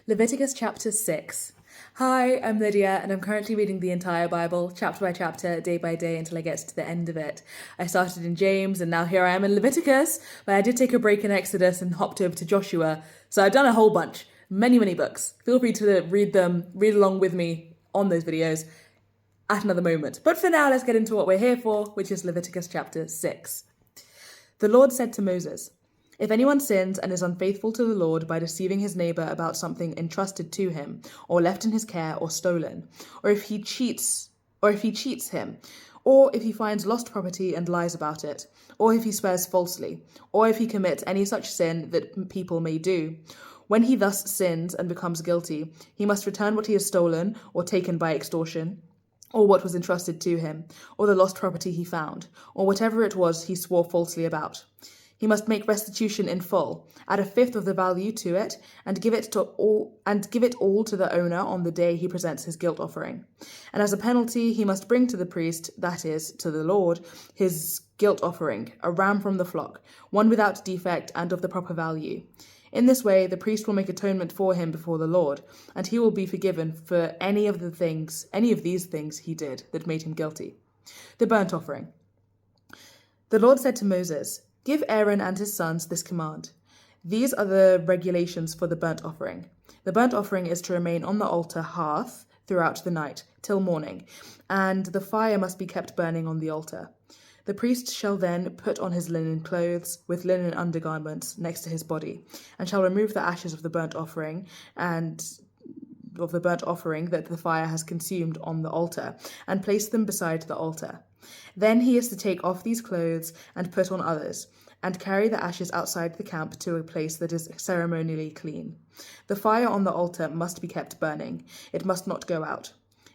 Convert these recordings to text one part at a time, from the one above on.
Leviticus chapter 6. Hi, I'm Lydia, and I'm currently reading the entire Bible, chapter by chapter, day by day, until I get to the end of it. I started in James, and now here I am in Leviticus, but I did take a break in Exodus and hopped over to Joshua, so I've done a whole bunch. Many books. Feel free to read along with me on those videos at another moment. But for now, let's get into what we're here for, which is Leviticus chapter 6. The Lord said to Moses, "If anyone sins and is unfaithful to the Lord by deceiving his neighbor about something entrusted to him, or left in his care, or stolen, or if he cheats him, or if he finds lost property and lies about it, or if he swears falsely, or if he commits any such sin that people may do, when he thus sins and becomes guilty, he must return what he has stolen or taken by extortion, or what was entrusted to him, or the lost property he found, or whatever it was he swore falsely about. He must make restitution in full, add a fifth of the value to it, and give it all to the owner on the day he presents his guilt offering. And as a penalty, he must bring to the priest, that is, to the Lord, his guilt offering, a ram from the flock, one without defect and of the proper value. In this way, the priest will make atonement for him before the Lord, and he will be forgiven for any of these things he did that made him guilty. The burnt offering. The Lord said to Moses, "Give Aaron and his sons this command. These are the regulations for the burnt offering. The burnt offering is to remain on the altar hearth throughout the night, till morning, and the fire must be kept burning on the altar. The priest shall then put on his linen clothes with linen undergarments next to his body, and shall remove the ashes of the burnt offering that the fire has consumed on the altar, and place them beside the altar. Then he is to take off these clothes and put on others, and carry the ashes outside the camp to a place that is ceremonially clean. The fire on the altar must be kept burning. It must not go out.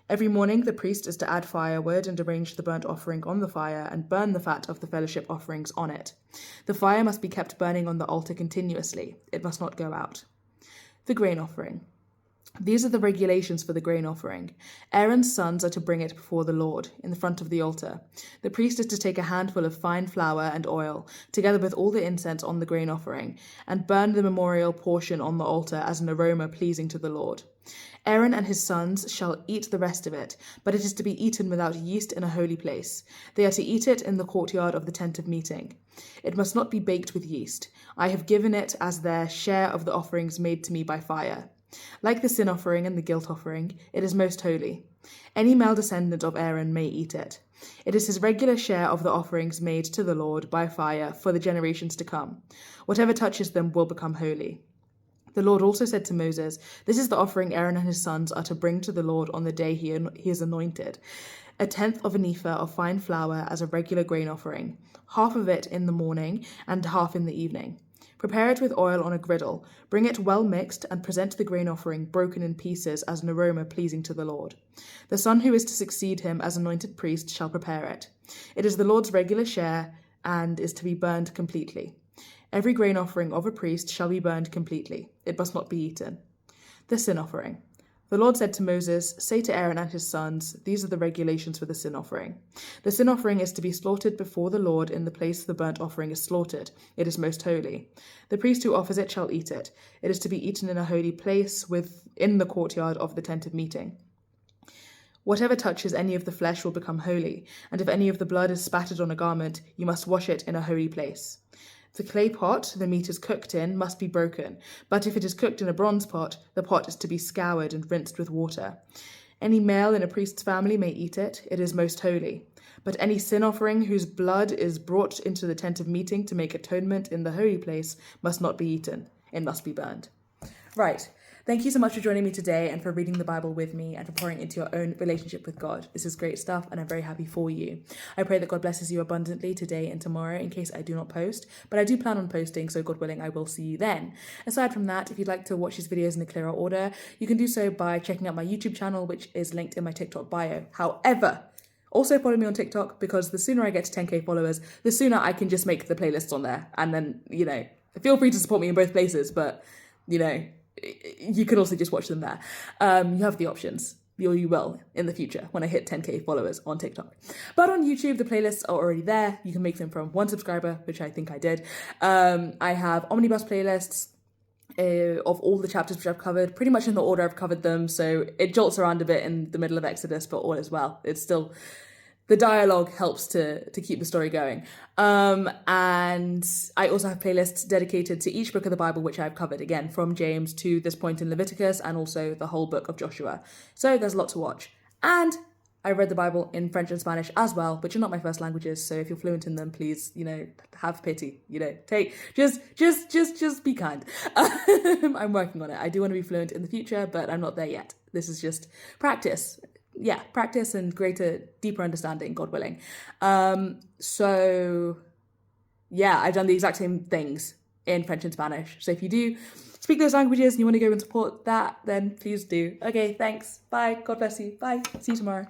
Every morning the priest is to add firewood and arrange the burnt offering on the fire and burn the fat of the fellowship offerings on it. The fire must be kept burning on the altar continuously. It must not go out." The grain offering. These are the regulations for the grain offering. Aaron's sons are to bring it before the Lord, in the front of the altar. The priest is to take a handful of fine flour and oil, together with all the incense on the grain offering, and burn the memorial portion on the altar as an aroma pleasing to the Lord. Aaron and his sons shall eat the rest of it, but it is to be eaten without yeast in a holy place. They are to eat it in the courtyard of the tent of meeting. It must not be baked with yeast. I have given it as their share of the offerings made to me by fire. Like the sin offering and the guilt offering, it is most holy. Any male descendant of Aaron may eat it. It is his regular share of the offerings made to the Lord by fire for the generations to come. Whatever touches them will become holy. The Lord also said to Moses, "This is the offering Aaron and his sons are to bring to the Lord on the day he is anointed. 1/10 of an ephah of fine flour as a regular grain offering, half of it in the morning and half in the evening. Prepare it with oil on a griddle, bring it well mixed, and present the grain offering broken in pieces as an aroma pleasing to the Lord. The son who is to succeed him as anointed priest shall prepare it. It is the Lord's regular share and is to be burned completely. Every grain offering of a priest shall be burned completely. It must not be eaten." The sin offering. The Lord said to Moses, "Say to Aaron and his sons, these are the regulations for the sin offering. The sin offering is to be slaughtered before the Lord in the place the burnt offering is slaughtered. It is most holy. The priest who offers it shall eat it. It is to be eaten in a holy place within the courtyard of the tent of meeting. Whatever touches any of the flesh will become holy, and if any of the blood is spattered on a garment, you must wash it in a holy place. The clay pot the meat is cooked in must be broken, but if it is cooked in a bronze pot, the pot is to be scoured and rinsed with water. Any male in a priest's family may eat it. It is most holy. But any sin offering whose blood is brought into the tent of meeting to make atonement in the holy place must not be eaten. It must be burned." Right. Thank you so much for joining me today and for reading the Bible with me and for pouring into your own relationship with God. This is great stuff and I'm very happy for you. I pray that God blesses you abundantly today and tomorrow in case I do not post, but I do plan on posting, so God willing, I will see you then. Aside from that, if you'd like to watch these videos in a clearer order, you can do so by checking out my YouTube channel, which is linked in my TikTok bio. However, also follow me on TikTok because the sooner I get to 10k followers, the sooner I can just make the playlists on there. And then, feel free to support me in both places, but, you can also just watch them there. You have the options, or you will in the future when I hit 10k followers on TikTok. But on YouTube, the playlists are already there. You can make them from 1 subscriber, which I think I did. I have omnibus playlists, of all the chapters which I've covered, pretty much in the order I've covered them. So it jolts around a bit in the middle of Exodus, but all is well. It's still, the dialogue helps to keep the story going. And I also have playlists dedicated to each book of the Bible, which I've covered, again, from James to this point in Leviticus, and also the whole book of Joshua. So there's a lot to watch. And I read the Bible in French and Spanish as well, which are not my first languages. So if you're fluent in them, please, have pity, just be kind. I'm working on it. I do want to be fluent in the future, but I'm not there yet. This is just practice. Yeah, practice and deeper understanding, God willing. So yeah, I've done the exact same things in French and Spanish. So if you do speak those languages and you want to go and support that, then please do. Okay, thanks. Bye. God bless you. Bye. See you tomorrow.